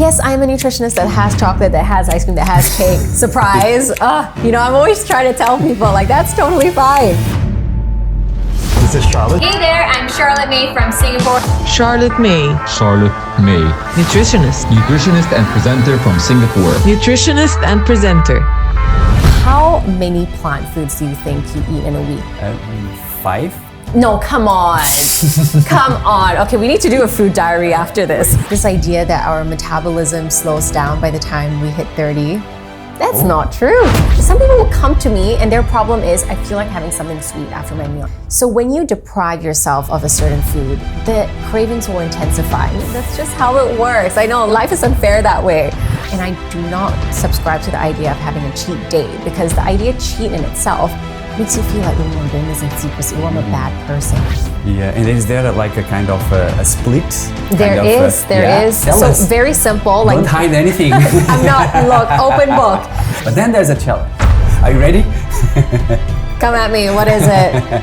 Yes, I'm a nutritionist that has chocolate, that has ice cream, that has cake. Surprise. I'm always trying to tell people, like, that's totally fine. This is Charlotte. Hey there, I'm Charlotte Mei from Singapore. Charlotte Mei. Charlotte Mei. Nutritionist. Nutritionist and presenter from Singapore. Nutritionist and presenter. How many plant foods do you think you eat in a week? 5. No, come on. Come on. Okay, we need to do a food diary after this. This idea that our metabolism slows down by the time we hit 30, that's not true. Some people will come to me and their problem is, I feel like having something sweet after my meal. So when you deprive yourself of a certain food, the cravings will intensify. That's just how it works. I know life is unfair that way. And I do not subscribe to the idea of having a cheat day, because the idea of cheat in itself makes you feel like, oh, I'm doing this in secrecy, oh, I'm a bad person. Yeah, and is there like a kind of a split? There is. Tell us. Very simple. Don't hide anything. I'm not, look, open book. But then there's a challenge. Are you ready? Come at me, what is it?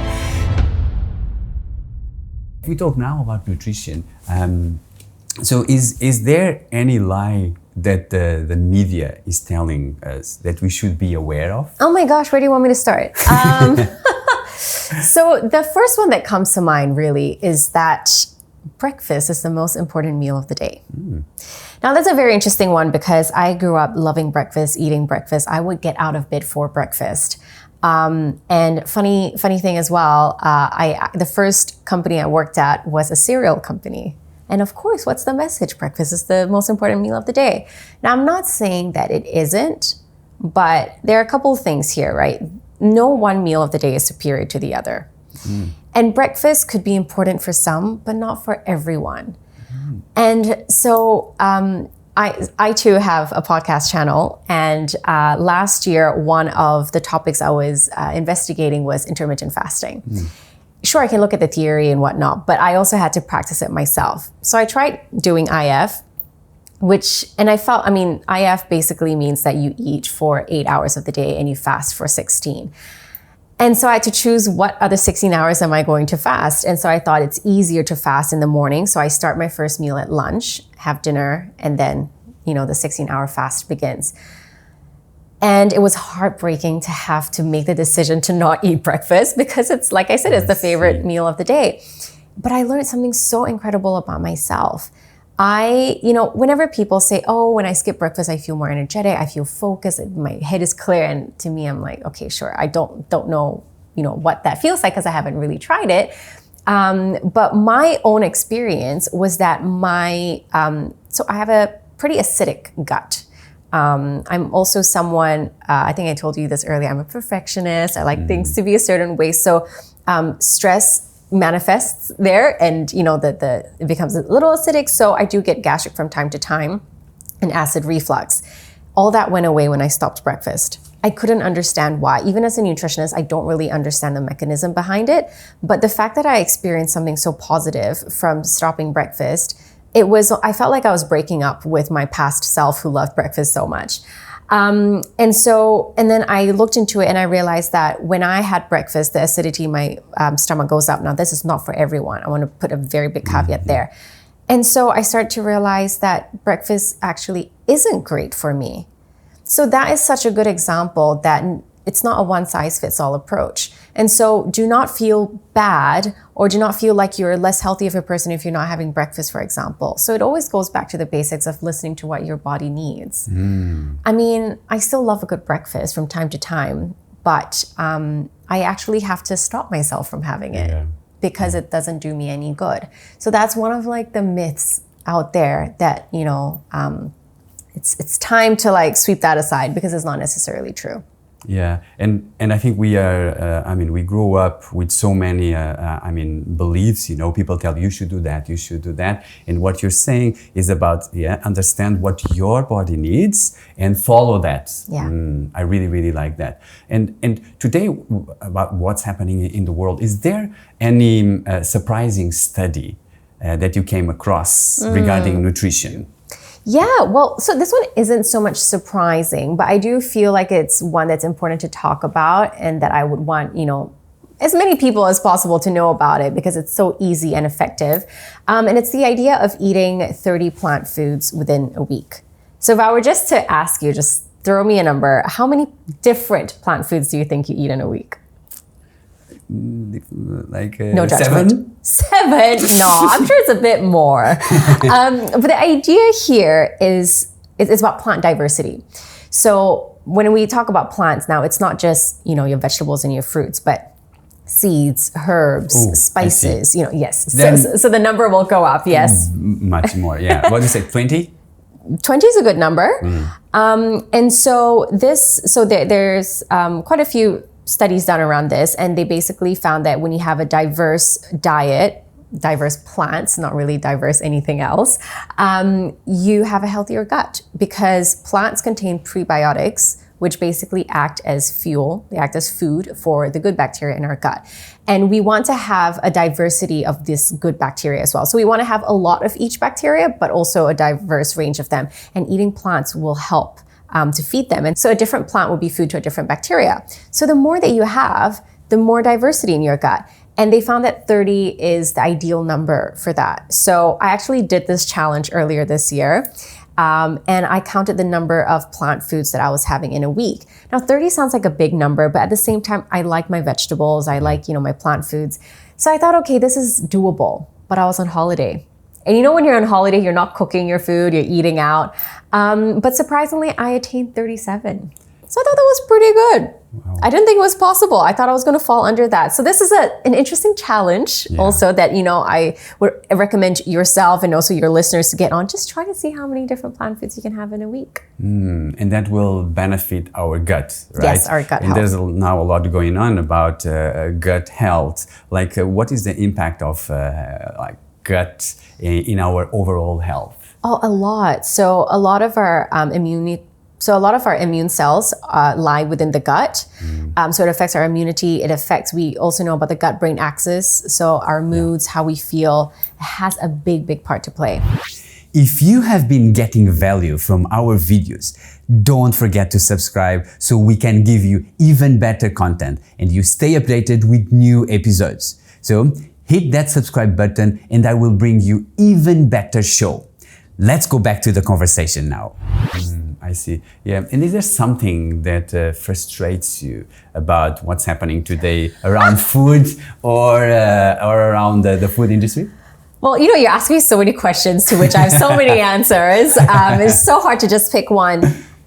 We talk now about nutrition. So is there any lie that the media is telling us that we should be aware of? Oh my gosh, where do you want me to start? So the first one that comes to mind really is that breakfast is the most important meal of the day. Now that's a very interesting one, because I grew up loving breakfast, eating breakfast. I would get out of bed for breakfast. And funny thing as well, the first company I worked at was a cereal company. And of course, what's the message? Breakfast is the most important meal of the day. Now, I'm not saying that it isn't, but there are a couple of things here, right? No one meal of the day is superior to the other. And breakfast could be important for some, but not for everyone. And so I too have a podcast channel. And last year, one of the topics I was investigating was intermittent fasting. Sure, I can look at the theory and whatnot, but I also had to practice it myself. So I tried doing IF, IF basically means that you eat for 8 hours of the day and you fast for 16. And so I had to choose what other 16 hours am I going to fast. And so I thought it's easier to fast in the morning. So I start my first meal at lunch, have dinner, and then, the 16-hour fast begins. And it was heartbreaking to have to make the decision to not eat breakfast, because it's, like I said, it's the favorite meal of the day. But I learned something so incredible about myself. Whenever people say, oh, when I skip breakfast, I feel more energetic, I feel focused, my head is clear. And to me, I'm like, okay, sure. I don't know, what that feels like, because I haven't really tried it. But my own experience was that so I have a pretty acidic gut. I'm also someone, I think I told you this earlier, I'm a perfectionist. I like things to be a certain way. So stress manifests there, and it becomes a little acidic. So I do get gastric from time to time and acid reflux. All that went away when I stopped breakfast. I couldn't understand why. Even as a nutritionist, I don't really understand the mechanism behind it. But the fact that I experienced something so positive from stopping breakfast, I felt like I was breaking up with my past self who loved breakfast so much. And then I looked into it and I realized that when I had breakfast, the acidity in my stomach goes up. Now, this is not for everyone. I want to put a very big caveat there. And so I started to realize that breakfast actually isn't great for me. So that is such a good example that it's not a one-size-fits-all approach. And so do not feel bad, or do not feel like you're less healthy of a person if you're not having breakfast, for example. So it always goes back to the basics of listening to what your body needs. I mean, I still love a good breakfast from time to time, but I actually have to stop myself from having it because it doesn't do me any good. So that's one of the myths out there that, it's time to sweep that aside, because it's not necessarily true. Yeah, and I think we are, we grew up with so many, beliefs, people tell you should do that, you should do that. And what you're saying is about, understand what your body needs and follow that. Yeah. I really, really like that. And today, about what's happening in the world, is there any surprising study that you came across regarding nutrition? Yeah, well, so this one isn't so much surprising, but I do feel like it's one that's important to talk about and that I would want, as many people as possible to know about it because it's so easy and effective. And it's the idea of eating 30 plant foods within a week. So if I were just to ask you, just throw me a number, how many different plant foods do you think you eat in a week? Like No judgment. 7? No, I'm sure it's a bit more. But the idea here is it's about plant diversity. So when we talk about plants now, it's not just, your vegetables and your fruits, but seeds, herbs, spices, yes. So the number will go up, yes. Much more, yeah. What do you say, 20? 20 is a good number. And so there's quite a few studies done around this, and they basically found that when you have a diverse diet, diverse plants, not really diverse anything else, you have a healthier gut because plants contain prebiotics, which basically act as fuel. They act as food for the good bacteria in our gut. And we want to have a diversity of this good bacteria as well. So we want to have a lot of each bacteria, but also a diverse range of them. And eating plants will help to feed them. And so a different plant will be food to a different bacteria. So the more that you have, the more diversity in your gut. And they found that 30 is the ideal number for that. So I actually did this challenge earlier this year. And I counted the number of plant foods that I was having in a week. Now, 30 sounds like a big number, but at the same time, I like my vegetables. I like, my plant foods. So I thought, okay, this is doable. But I was on holiday. And when you're on holiday, you're not cooking your food, you're eating out. But surprisingly, I attained 37. So I thought that was pretty good. Wow. I didn't think it was possible. I thought I was going to fall under that. So this is an interesting challenge also that, I would recommend yourself and also your listeners to get on. Just try to see how many different plant foods you can have in a week. And that will benefit our gut, right? Yes, our gut health. And there's now a lot going on about gut health. Like what is the impact of gut in our overall health? Oh, a lot. So a lot of our immune cells lie within the gut. So it affects our immunity. We also know about the gut-brain axis. So our moods, how we feel, has a big, big part to play. If you have been getting value from our videos, don't forget to subscribe so we can give you even better content and you stay updated with new episodes. So hit that subscribe button and I will bring you even better show. Let's go back to the conversation now. I see. Yeah. And is there something that frustrates you about what's happening today around food or around the food industry? Well, you ask me so many questions to which I have so many answers. It's so hard to just pick one.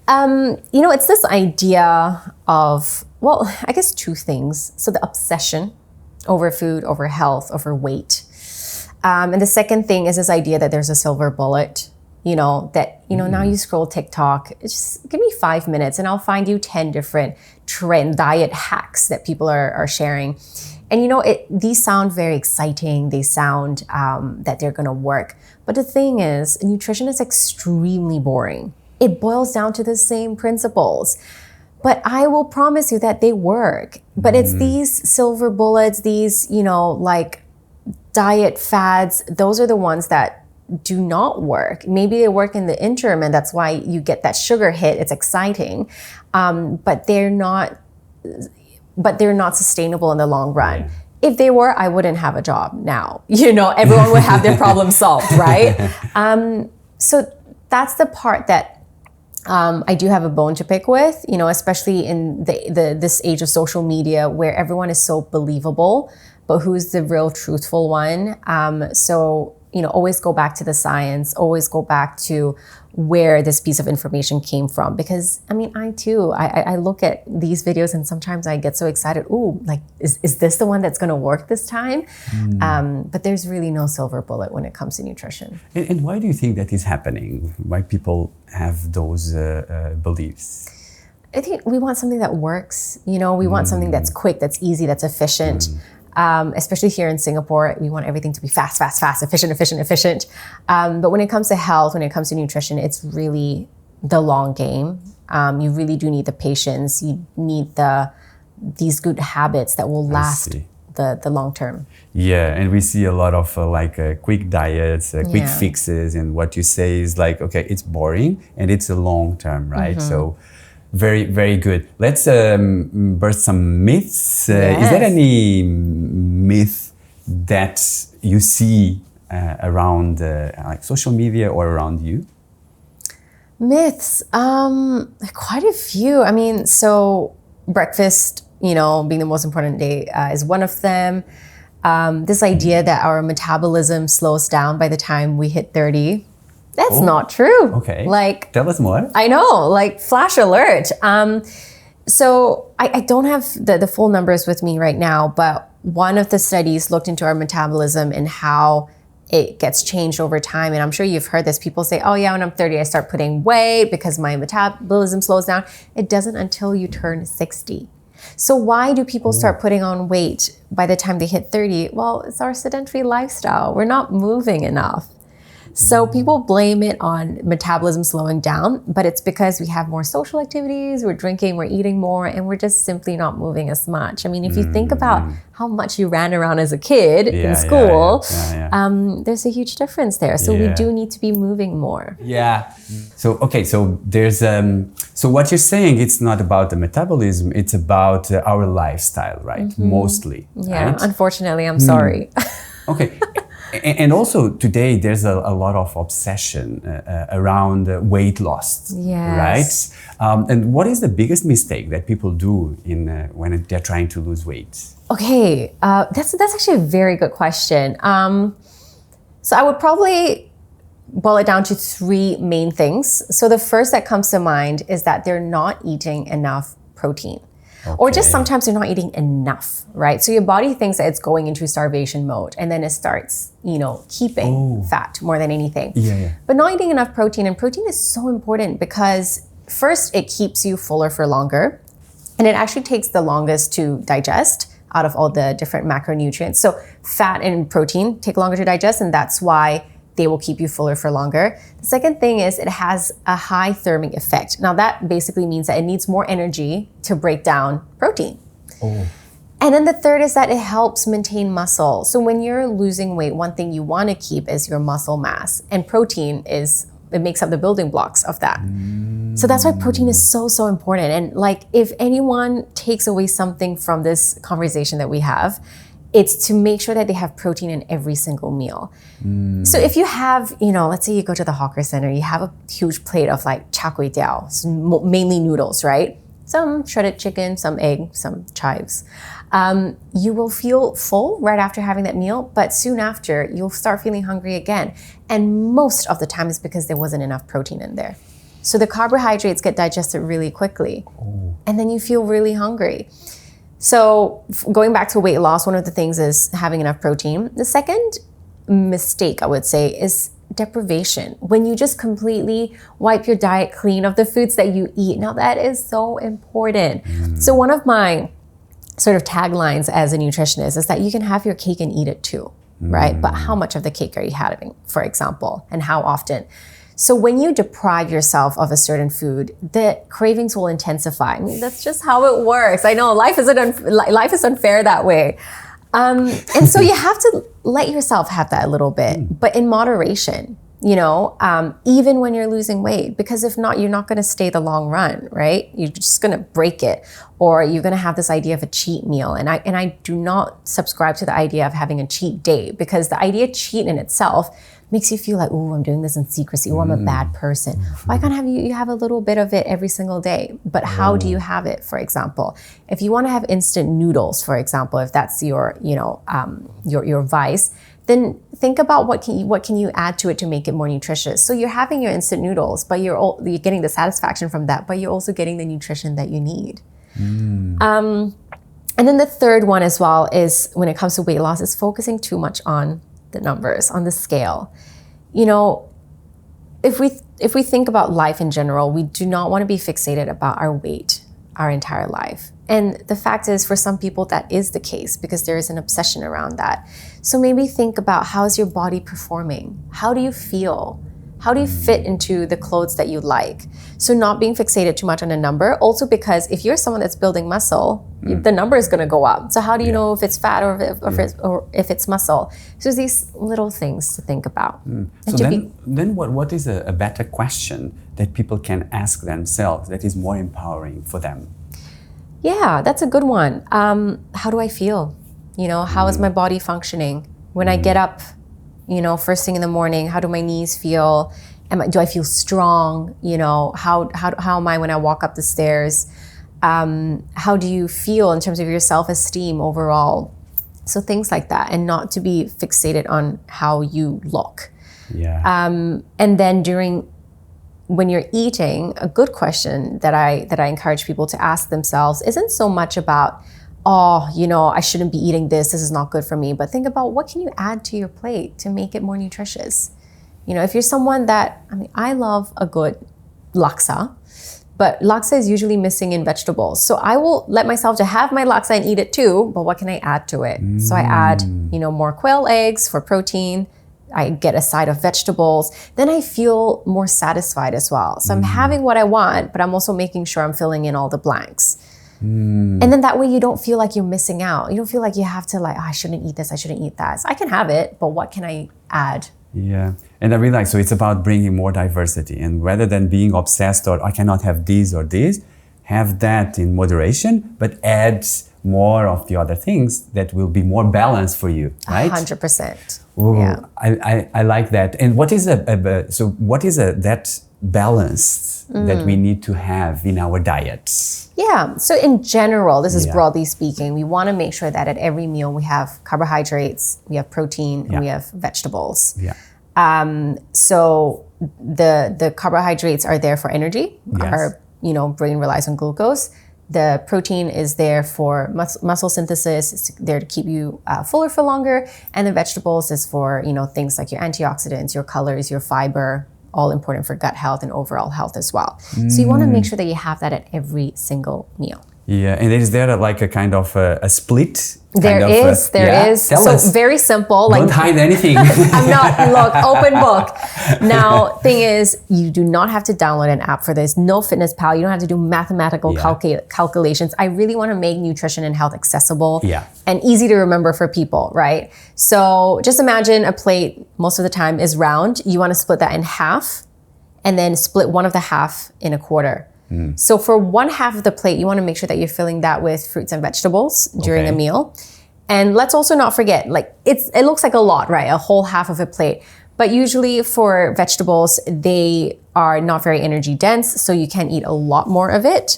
It's this idea of, I guess 2 things. So the obsession over food, over health, over weight. And the second thing is this idea that there's a silver bullet, now you scroll TikTok, just give me 5 minutes and I'll find you 10 different diet hacks that people are sharing. And these sound very exciting. They sound that they're gonna work. But the thing is, nutrition is extremely boring. It boils down to the same principles. But I will promise you that they work. But it's these silver bullets, these, diet fads, those are the ones that do not work. Maybe they work in the interim and that's why you get that sugar hit. It's exciting, but they're not sustainable in the long run. Yeah. If they were, I wouldn't have a job now. Everyone would have their problem solved, right? So that's the part that I do have a bone to pick with, especially in this age of social media where everyone is so believable, but who's the real truthful one? So always go back to the science, always go back to where this piece of information came from. Because I look at these videos and sometimes I get so excited. Ooh, is this the one that's gonna work this time? But there's really no silver bullet when it comes to nutrition. And why do you think that is happening? Why people have those beliefs? I think we want something that works. We want something that's quick, that's easy, that's efficient. Especially here in Singapore, we want everything to be fast, efficient. But when it comes to health, when it comes to nutrition, it's really the long game. You really do need the patience. You need these good habits that will last the long term. Yeah, and we see a lot of quick diets, quick fixes, and what you say is okay, it's boring and it's a long term, right? So Very, very good. Let's burst some myths. Is there Yes. any myth that you see around like social media or around you? Myths, quite a few. I mean, so breakfast, being the most important day is one of them. This idea that our metabolism slows down by the time we hit 30, that's not true. Okay. Like, Tell us more. I know, like flash alert. So I don't have the full numbers with me right now, but one of the studies looked into our metabolism and how it gets changed over time. And I'm sure you've heard this. People say, oh yeah, when I'm 30, I start putting weight because my metabolism slows down. It doesn't until you turn 60. So why do people start putting on weight by the time they hit 30? Well, it's our sedentary lifestyle. We're not moving enough. So people blame it on metabolism slowing down, but it's because we have more social activities, we're drinking, we're eating more, and we're just simply not moving as much. I mean, if you think about how much you ran around as a kid in school, there's a huge difference there. So we do need to be moving more. Yeah. So, okay, so there's, so what you're saying, it's not about the metabolism, it's about our lifestyle, right? Mostly. Yeah, right? Unfortunately, I'm sorry. Okay. And also today there's a lot of obsession around weight loss, Yes. right? And what is the biggest mistake that people do when they're trying to lose weight? Okay, that's actually a very good question. So I would probably boil it down to three main things. So the first that comes to mind is that they're not eating enough protein. Or just sometimes you're not eating enough, right? So your body thinks that it's going into starvation mode and then it starts, keeping fat more than anything. But not eating enough protein. And protein is so important because first, it keeps you fuller for longer. And it actually takes the longest to digest out of all the different macronutrients. So fat and protein take longer to digest, and that's why they will keep you fuller for longer. The second thing is it has a high thermic effect. Now that basically means that it needs more energy to break down protein. And then the third is that it helps maintain muscle. So when you're losing weight, one thing you want to keep is your muscle mass, and protein it makes up the building blocks of that. So that's why protein is so, so important. And like, if anyone takes away something from this conversation that we have, it's to make sure that they have protein in every single meal. So if you have, let's say you go to the hawker center, you have a huge plate of like char kway teow, mainly noodles, right? Some shredded chicken, some egg, some chives. You will feel full right after having that meal, but soon after you'll start feeling hungry again. And most of the time it's because there wasn't enough protein in there. So the carbohydrates get digested really quickly, and then you feel really hungry. So going back to weight loss, one of the things is having enough protein. The second mistake, I would say, is deprivation. When you just completely wipe your diet clean of the foods that you eat. Now that is so important. So one of my sort of taglines as a nutritionist is that you can have your cake and eat it too, right? But how much of the cake are you having, for example, and how often? So when you deprive yourself of a certain food, the cravings will intensify. I mean, that's just how it works. I know life is unfair that way. And so you have to let yourself have that a little bit, but in moderation, even when you're losing weight, because if not, you're not going to stay the long run, right? You're just going to break it, or you're going to have this idea of a cheat meal. And I do not subscribe to the idea of having a cheat day, because the idea of cheat in itself makes you feel like, oh, I'm doing this in secrecy, or I'm a bad person. Why can't you have a little bit of it every single day? But how do you have it, for example? If you want to have instant noodles, for example, if that's your vice, then think about what can you add to it to make it more nutritious. So you're having your instant noodles, but you're getting the satisfaction from that, but you're also getting the nutrition that you need. And then the third one as well is, when it comes to weight loss, is focusing too much on the numbers, on the scale. If we think about life in general, we do not want to be fixated about our weight our entire life. And the fact is, for some people, that is the case because there is an obsession around that. So maybe think about, how's your body performing? How do you feel? How do you fit into the clothes that you like? So not being fixated too much on a number. Also because if you're someone that's building muscle, the number is going to go up. So how do you know if it's fat or if it's muscle? So there's these little things to think about. So then what is a better question that people can ask themselves that is more empowering for them? Yeah, that's a good one. How do I feel? How is my body functioning? When I get up, first thing in the morning, how do my knees feel? Do I feel strong? How am I when I walk up the stairs? How do you feel in terms of your self-esteem overall? So things like that, and not to be fixated on how you look. Yeah. And then when you're eating, a good question that I encourage people to ask themselves isn't so much about, I shouldn't be eating this. This is not good for me. But think about what can you add to your plate to make it more nutritious. If you're someone I love a good laksa, but laksa is usually missing in vegetables. So I will let myself to have my laksa and eat it too, but what can I add to it? So I add, more quail eggs for protein. I get a side of vegetables. Then I feel more satisfied as well. So I'm having what I want, but I'm also making sure I'm filling in all the blanks. And then that way you don't feel like you're missing out. You don't feel like you have to I shouldn't eat this, I shouldn't eat that. So I can have it, but what can I add? Yeah, and I really like, so it's about bringing more diversity, and rather than being obsessed or I cannot have this or this, have that in moderation, but add more of the other things that will be more balanced for you, right? 100%. Ooh, Yeah. I like that. And what is that balance that we need to have in our diets? Yeah, so in general, this is broadly speaking, we want to make sure that at every meal we have carbohydrates, we have protein, and we have vegetables. Yeah. So the carbohydrates are there for energy. Yes. Our brain relies on glucose. The protein is there for muscle synthesis. It's there to keep you fuller for longer. And the vegetables is for things like your antioxidants, your colors, your fiber, all important for gut health and overall health as well. So you want to make sure that you have that at every single meal. Yeah, and is there a kind of a split? There is. Tell us. Very simple. Don't hide anything. I'm not, look, open book. Now, thing is, you do not have to download an app for this. No Fitness Pal. You don't have to do mathematical calculations. I really want to make nutrition and health accessible and easy to remember for people, right? So just imagine a plate most of the time is round. You want to split that in half and then split one of the half in a quarter. So for one half of the plate, you want to make sure that you're filling that with fruits and vegetables during a meal. And let's also not forget, it looks like a lot, right? A whole half of a plate. But usually for vegetables, they are not very energy dense, so you can eat a lot more of it.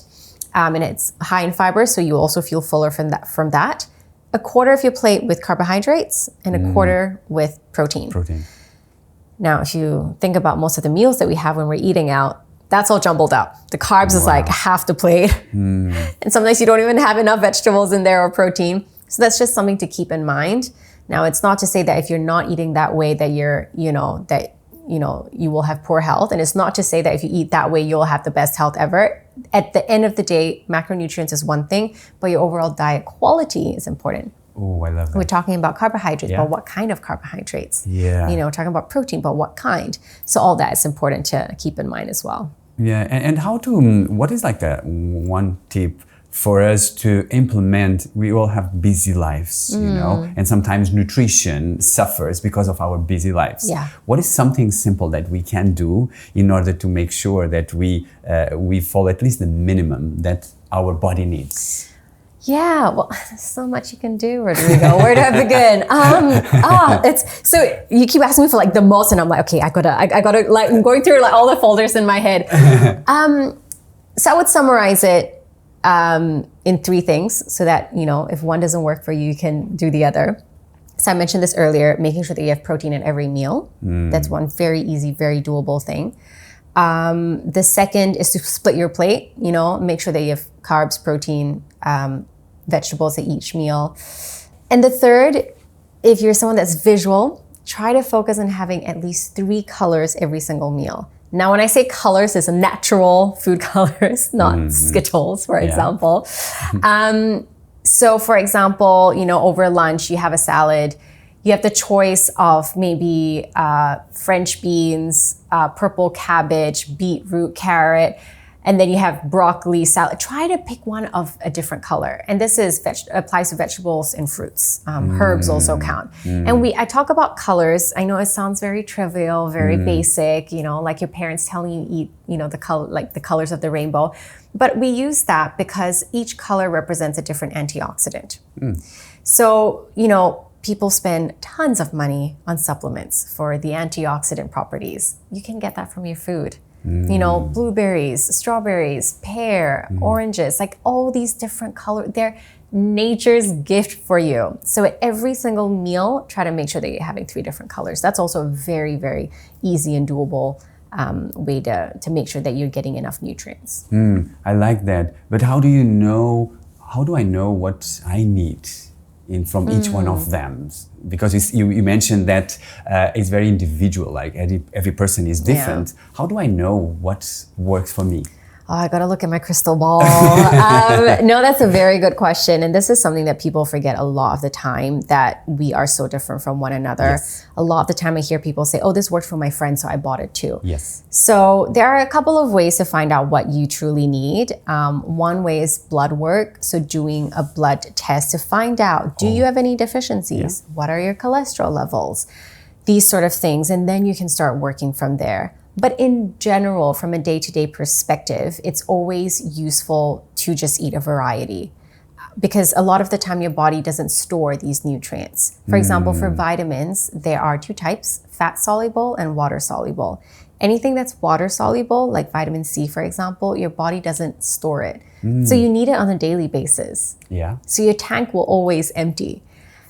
And it's high in fiber, so you also feel fuller from that. A quarter of your plate with carbohydrates and a quarter with protein. Now, if you think about most of the meals that we have when we're eating out, that's all jumbled up. The carbs is like half the plate. And sometimes you don't even have enough vegetables in there or protein. So that's just something to keep in mind. Now, it's not to say that if you're not eating that way that you will have poor health. And it's not to say that if you eat that way, you'll have the best health ever. At the end of the day, macronutrients is one thing, but your overall diet quality is important. Oh, I love that. We're talking about carbohydrates, but what kind of carbohydrates? Yeah. We're talking about protein, but what kind? So all that is important to keep in mind as well. Yeah, and what is one tip for us to implement? We all have busy lives, and sometimes nutrition suffers because of our busy lives. Yeah. What is something simple that we can do in order to make sure that we follow at least the minimum that our body needs? Yeah, well, there's so much you can do, Rodrigo. Where do I begin? It's so you keep asking me for the most, and I'm like, okay, I gotta I'm going through all the folders in my head. So I would summarize it in 3 things, so that if one doesn't work for you, you can do the other. So I mentioned this earlier, making sure that you have protein in every meal. That's one very easy, very doable thing. The second is to split your plate. Make sure that you have carbs, protein, vegetables at each meal. And the third, if you're someone that's visual, try to focus on having at least 3 colors every single meal. Now, when I say colors, it's natural food colors, not Skittles, for example. So for example, over lunch, you have a salad, You have the choice of maybe French beans, purple cabbage, beetroot, carrot, and then you have broccoli, salad. Try to pick one of a different color. And this applies to vegetables and fruits. Herbs also count. And I talk about colors. I know it sounds very trivial, very basic, like your parents telling you eat, the color, like the colors of the rainbow. But we use that because each color represents a different antioxidant. So, people spend tons of money on supplements for the antioxidant properties. You can get that from your food. Blueberries, strawberries, pear, oranges, like all these different colors. They're nature's gift for you. So at every single meal, try to make sure that you're having 3 different colors. That's also a very, very easy and doable way to make sure that you're getting enough nutrients. I like that. But how do I know what I need from each one of them? Because you mentioned that it's very individual, like every person is different. Yeah. How do I know what works for me? Oh, I got to look at my crystal ball. No, that's a very good question. And this is something that people forget a lot of the time, that we are so different from one another. Yes. A lot of the time I hear people say, oh, this worked for my friend, so I bought it too. Yes. So there are a couple of ways to find out what you truly need. One way is blood work. So doing a blood test to find out, do you have any deficiencies? Yeah. What are your cholesterol levels? These sort of things. And then you can start working from there. But in general, from a day-to-day perspective, it's always useful to just eat a variety, because a lot of the time your body doesn't store these nutrients. For example, for vitamins, there are 2 types, fat-soluble and water-soluble. Anything that's water-soluble, like vitamin C, for example, your body doesn't store it. So you need it on a daily basis. Yeah. So your tank will always empty.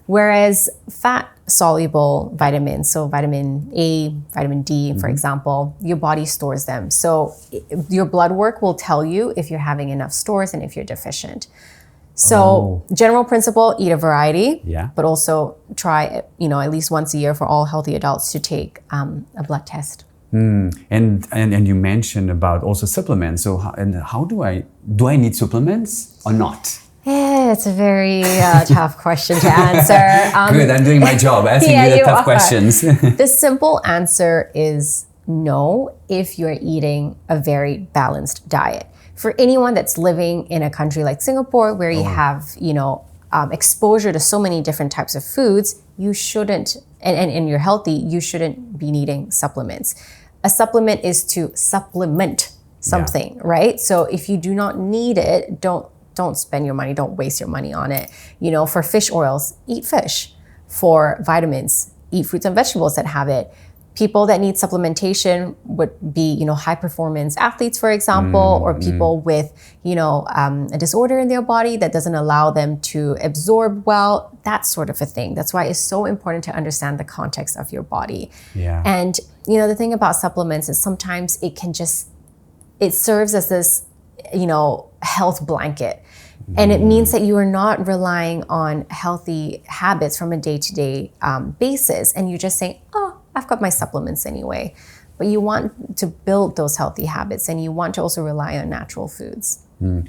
Whereas fat-soluble vitamins, so vitamin A, vitamin D, for example, your body stores them. So your blood work will tell you if you're having enough stores and if you're deficient. So general principle, eat a variety, but also try, at least once a year for all healthy adults to take a blood test. And you mentioned about also supplements. So how do I need supplements or not? Yeah, it's a very tough question to answer. Good, I'm doing my job, asking you the tough questions. The simple answer is no, if you're eating a very balanced diet. For anyone that's living in a country like Singapore, where you have, exposure to so many different types of foods, you shouldn't, and you're healthy, you shouldn't be needing supplements. A supplement is to supplement something, right? So if you do not need it, don't spend your money, don't waste your money on it. For fish oils, eat fish. For vitamins, eat fruits and vegetables that have it. People that need supplementation would be, high performance athletes, for example, or people with, a disorder in their body that doesn't allow them to absorb well, that sort of a thing. That's why it's so important to understand the context of your body. Yeah. And, the thing about supplements is sometimes it serves as this, health blanket. And it means that you are not relying on healthy habits from a day-to-day basis. And you're just saying, oh, I've got my supplements anyway. But you want to build those healthy habits, and you want to also rely on natural foods. And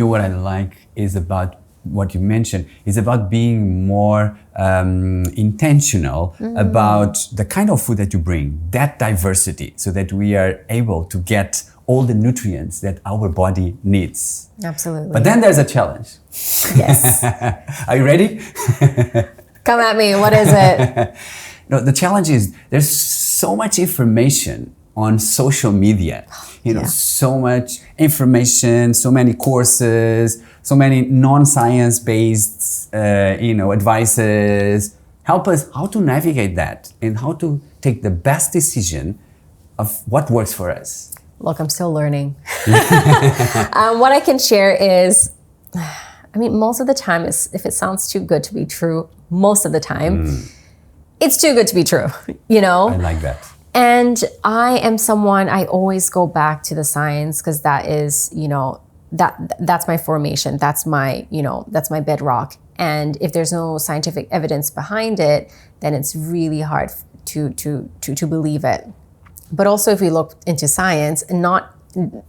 what I like is about what you mentioned, is about being more intentional about the kind of food that you bring, that diversity, so that we are able to get all the nutrients that our body needs. Absolutely. But then there's a challenge. Yes. Are you ready? Come at me. What is it? No, the challenge is there's so much information on social media. So much information, so many courses, so many non-science based, advices. Help us how to navigate that and how to take the best decision of what works for us. Look, I'm still learning. What I can share is, most of the time, if it sounds too good to be true, most of the time, it's too good to be true, I like that. And I am someone, I always go back to the science, because that is, that's my formation. That's my bedrock. And if there's no scientific evidence behind it, then it's really hard to believe it. But also, if we look into science, and not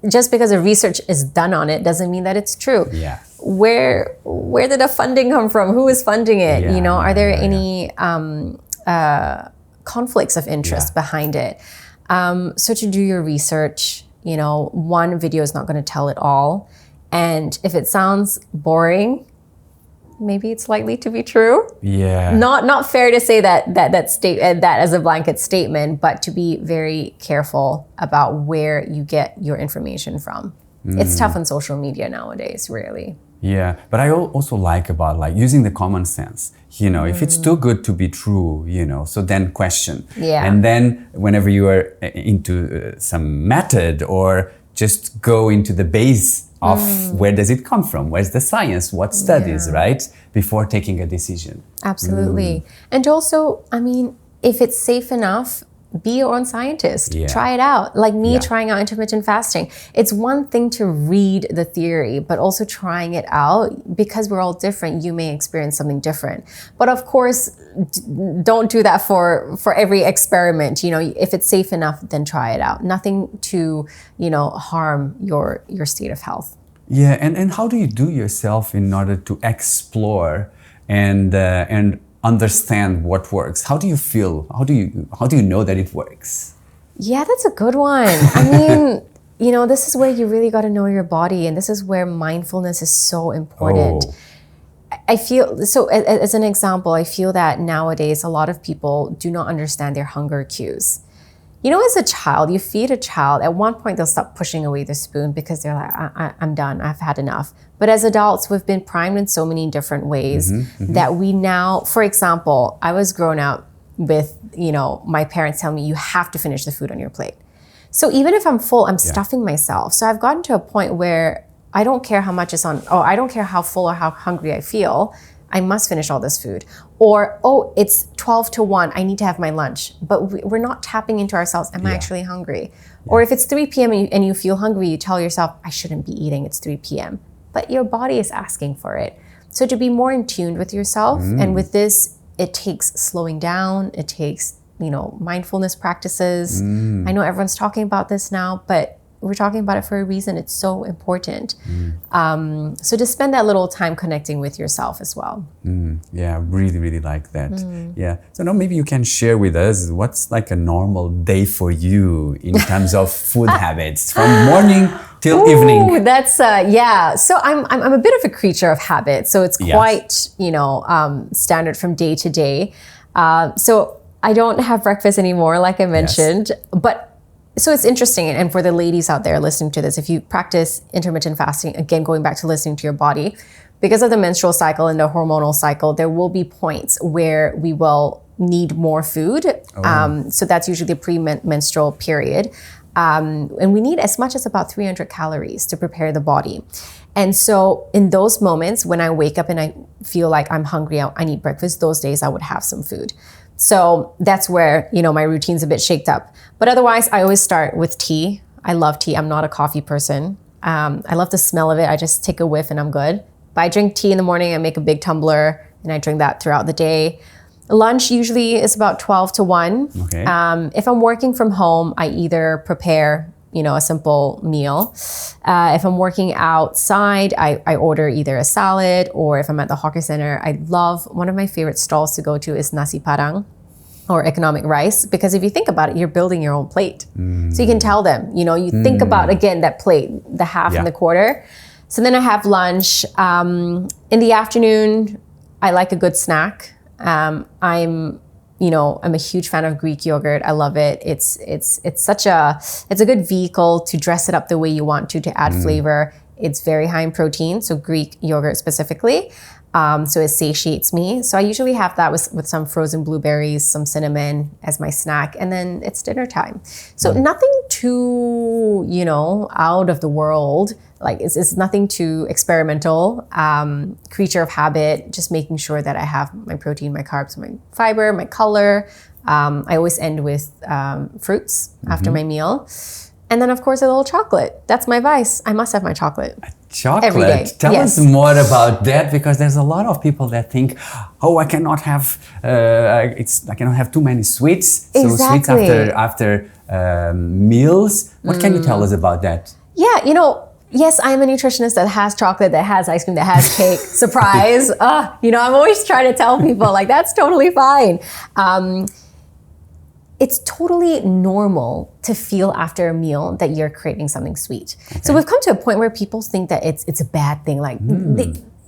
just because the research is done on it doesn't mean that it's true. Yeah. Where Where did the funding come from? Who is funding it? Are there any conflicts of interest behind it. So to do your research, one video is not going to tell it all. And if it sounds boring, maybe it's likely to be true. Yeah. Not fair to say that as a blanket statement, but to be very careful about where you get your information from. It's tough on social media nowadays, really. Yeah, but I also like about like using the common sense. If it's too good to be true, so then question. Yeah. And then whenever you are into some method or just go into the base of where does it come from? Where's the science? What studies, right? Before taking a decision. Absolutely. And also, if it's safe enough, be your own scientist. Yeah. Try it out. Like me trying out intermittent fasting. It's one thing to read the theory, but also trying it out, because we're all different. You may experience something different. But of course, don't do that for every experiment. If it's safe enough, then try it out. Nothing to, harm your state of health. Yeah, and how do you do yourself in order to explore and understand what works? How do you feel? How do you know that it works? Yeah, that's a good one. This is where you really got to know your body, and this is where mindfulness is so important. I feel, so as an example, I feel that nowadays a lot of people do not understand their hunger cues. As a child, you feed a child, at one point they'll stop pushing away the spoon because they're like, I'm done, I've had enough. But as adults, we've been primed in so many different ways that we now, for example, I was grown up with, my parents telling me, you have to finish the food on your plate. So even if I'm full, I'm stuffing myself. So I've gotten to a point where I don't care how much is on, I don't care how full or how hungry I feel, I must finish all this food. Or, it's 12 to 1, I need to have my lunch. But we're not tapping into ourselves, am I actually hungry? Or if it's 3 p.m. and you feel hungry, you tell yourself, I shouldn't be eating, it's 3 p.m. But your body is asking for it. So to be more in tune with yourself, and with this, it takes slowing down, it takes, mindfulness practices. I know everyone's talking about this now, but we're talking about it for a reason. It's so important. So to spend that little time connecting with yourself as well. Yeah, really, really like that. Yeah. So now maybe you can share with us what's like a normal day for you in terms of food habits from morning till evening. That's So I'm a bit of a creature of habit. So it's quite standard from day to day. So I don't have breakfast anymore, like I mentioned, but. So it's interesting, and for the ladies out there listening to this, if you practice intermittent fasting, again, going back to listening to your body, because of the menstrual cycle and the hormonal cycle, there will be points where we will need more food. So that's usually the pre-menstrual period. And we need as much as about 300 calories to prepare the body. And so in those moments, when I wake up and I feel like I'm hungry, I need breakfast, those days I would have some food. So that's where, my routine's a bit shaked up. But otherwise, I always start with tea. I love tea. I'm not a coffee person. I love the smell of it. I just take a whiff and I'm good. But I drink tea in the morning. I make a big tumbler and I drink that throughout the day. Lunch usually is about 12 to 1. Okay. If I'm working from home, I either prepare a simple meal. If I'm working outside, I order either a salad, or if I'm at the hawker center, one of my favorite stalls to go to is nasi padang, or economic rice, because if you think about it, you're building your own plate. So you can tell them, you think about, again, that plate, the half and the quarter. So then I have lunch. In the afternoon, I like a good snack. I'm a huge fan of Greek yogurt. I love it. It's a good vehicle to dress it up the way you want to add flavor. It's very high in protein, so Greek yogurt specifically. So it satiates me. So I usually have that with some frozen blueberries, some cinnamon as my snack, and then it's dinner time. So nothing too, out of the world. Like it's nothing too experimental. Creature of habit, just making sure that I have my protein, my carbs, my fiber, my color. I always end with fruits after my meal. And then, of course, a little chocolate. That's my vice. I must have my chocolate. Chocolate? Every day. Tell us more about that, because there's a lot of people that think, I cannot have I cannot have too many sweets. Exactly. So sweets after meals. What can you tell us about that? Yeah, Yes, I'm a nutritionist that has chocolate, that has ice cream, that has cake. Surprise. I'm always trying to tell people like that's totally fine. It's totally normal to feel after a meal that you're craving something sweet. Okay. So we've come to a point where people think that it's a bad thing. Like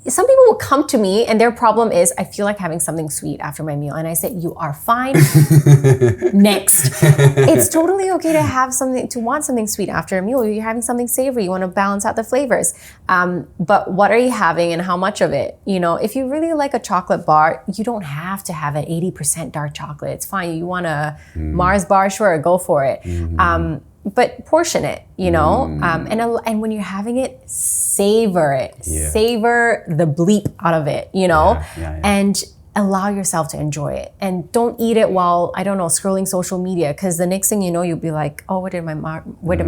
some people will come to me and their problem is, I feel like having something sweet after my meal. And I said, you are fine. Next. It's totally okay to want something sweet after a meal. You're having something savory. You want to balance out the flavors. But what are you having and how much of it? If you really like a chocolate bar, you don't have to have an 80% dark chocolate. It's fine. You want a Mars bar? Sure, go for it. But portion it, and when you're having it, savor it. Yeah. Savor the bleep out of it, and allow yourself to enjoy it. And don't eat it while, scrolling social media, because the next thing you know, you'll be like, oh, where did my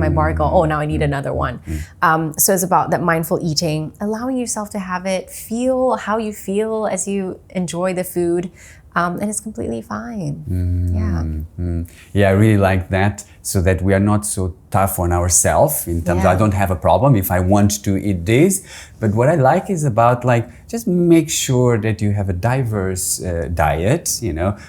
bar go? Oh, now I need another one. So it's about that mindful eating, allowing yourself to have it, feel how you feel as you enjoy the food. And it's completely fine. Yeah, I really like that, so that we are not so tough on ourselves in terms of I don't have a problem if I want to eat this. But what I like is about just make sure that you have a diverse diet,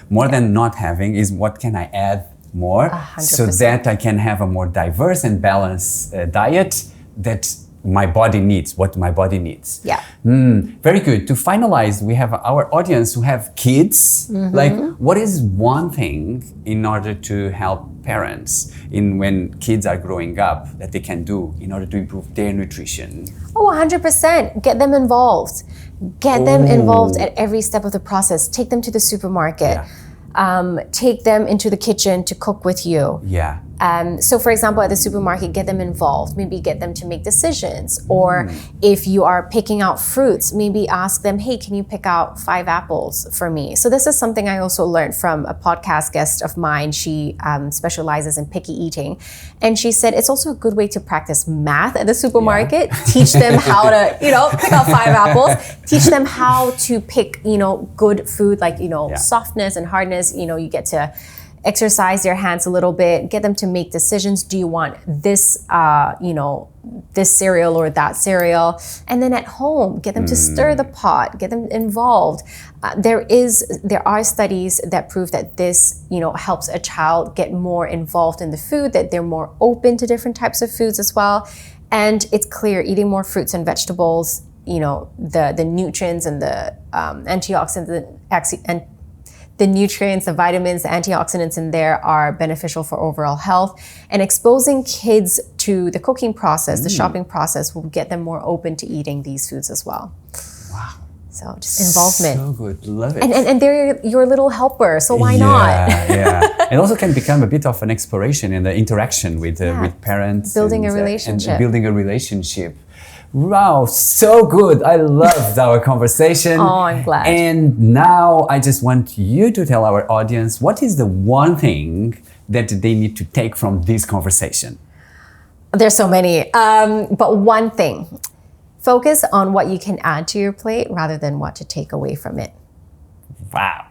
more than not having is what can I add more 100%. So that I can have a more diverse and balanced diet that my body needs, what my body needs. Yeah. Very good. To finalize, we have our audience who have kids. What is one thing in order to help parents when kids are growing up that they can do in order to improve their nutrition? Oh, 100%. Get them involved. Get them involved at every step of the process. Take them to the supermarket. Take them into the kitchen to cook with you. Yeah. So for example, at the supermarket, get them involved. Maybe get them to make decisions. Or if you are picking out fruits, maybe ask them, hey, can you pick out 5 apples for me? So this is something I also learned from a podcast guest of mine. She specializes in picky eating. And she said it's also a good way to practice math at the supermarket. Yeah. Teach them how to, pick out 5 apples. Teach them how to pick, good food, like, softness and hardness. You get to exercise their hands a little bit, get them to make decisions. Do you want this, this cereal or that cereal? And then at home, get them to stir the pot, get them involved. There are studies that prove that this, helps a child get more involved in the food, that they're more open to different types of foods as well. And it's clear eating more fruits and vegetables, the nutrients and the antioxidants and the nutrients, the vitamins, the antioxidants in there are beneficial for overall health. And exposing kids to the cooking process, the shopping process, will get them more open to eating these foods as well. Wow. So just involvement. So good, love it. And they're your little helper, so why not? Yeah. It also can become a bit of an exploration in the interaction with parents. Building a relationship. And building a relationship. Wow, so good. I loved our conversation. Oh, I'm glad. And now I just want you to tell our audience, what is the one thing that they need to take from this conversation? There's so many, but one thing, focus on what you can add to your plate rather than what to take away from it. Wow.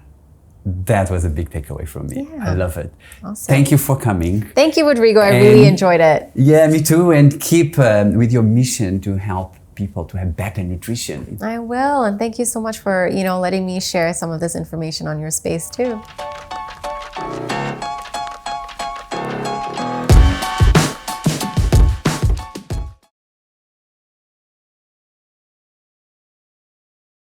That was a big takeaway from me. Yeah. I love it. Awesome. Thank you for coming. Thank you, Rodrigo. I really enjoyed it. Yeah, me too. And keep with your mission to help people to have better nutrition. I will. And thank you so much for, letting me share some of this information on your space too.